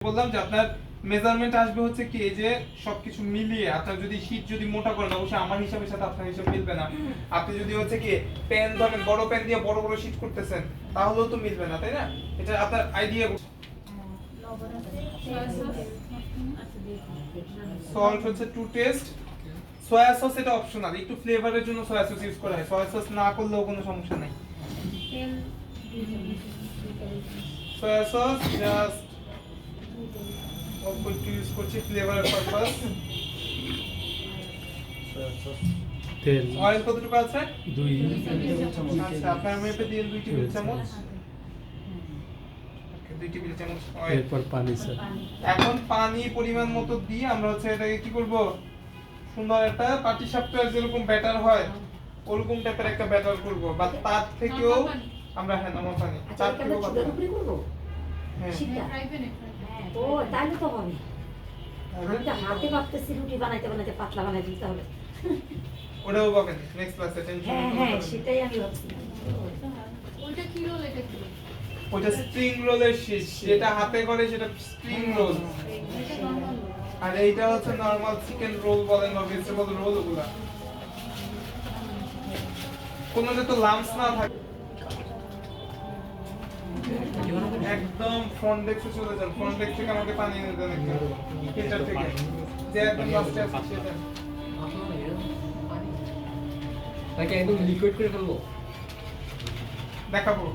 বললাম যে আপনার মেজারমেন্ট আসবে হচ্ছে কি এই যে সবকিছু মিলিয়ে আপনার যদি শীট যদি মোটা করেন অবশ্যই আমার হিসাবের সাথে আপনার হিসাব মিলবে না। আপনি যদি হচ্ছে কি পেন ধরেন বড় পেন দিয়ে বড় বড় শীট করতেছেন তাহলেও তো মিলবে না, তাই না? এটা আপনার আইডিয়া। সল্ট হচ্ছে টু টেস্ট, সয়া সস এটা অপশনাল, একটু ফ্লেভারের জন্য সয়া সস ইউজ করা হয়, সয়া সস না করলেও কোনো সমস্যা নাই। সয়া সস জাস্ট অল্প একটু ইউজ করছি ফ্লেভার পারপাস। তেল অয়েল কতটুকু আছে? 2 আচ্ছা আপনার মেপে দিন 2 টেবিল চামচ। ওকে 2 টেবিল চামচ অয়েল। এরপর পানি স্যার। এখন পানি পরিমাণ মতো দিয়ে আমরা হচ্ছে এটাকে কি করব, সুন্দর একটা পাটিসাপটার যেরকম ব্যাটার হয় ওরকম টাইপের একটা ব্যাটার করব, বা তার থেকেও আমরা হ্যাঁ নরমাল পানি তার থেকেও চুলের উপরে করবো হ্যাঁ শীতটা ও তাহলে তো হবে। আমি তো হাতে ভাবতেছি রুটি বানাইতে বানাইতে পাতলা বানাই দিতে হবে। ওটাও পাবেন নেক্সট ক্লাসে, টেনশন হ্যাঁ করতে হ্যাঁ হবে না। সেটাই আমি ভাবছি। ওইটা কি রোল এটা কি? ওটা স্প্রিং রোলের শীট, যেটা হাতে করে সেটা স্প্রিং রোল, এটা নরমাল রোল। আর এইটা হচ্ছে নরমাল চিকেন রোল বলেন বা ভেজিটেবল রোল ওগুলা। কোনো যাতে লাম্পস না থাকে। একদম ফ্রন্ট ডেস্কে চলে যান, ফ্রন্ট ডেস্ক থেকে আমাকে পানি এনে দেন একটু ফিল্টার থেকে, যে একদম লাস্টে আছে সেটা তাকে একদম লিকুইড করে ফেলবো। দেখাবো।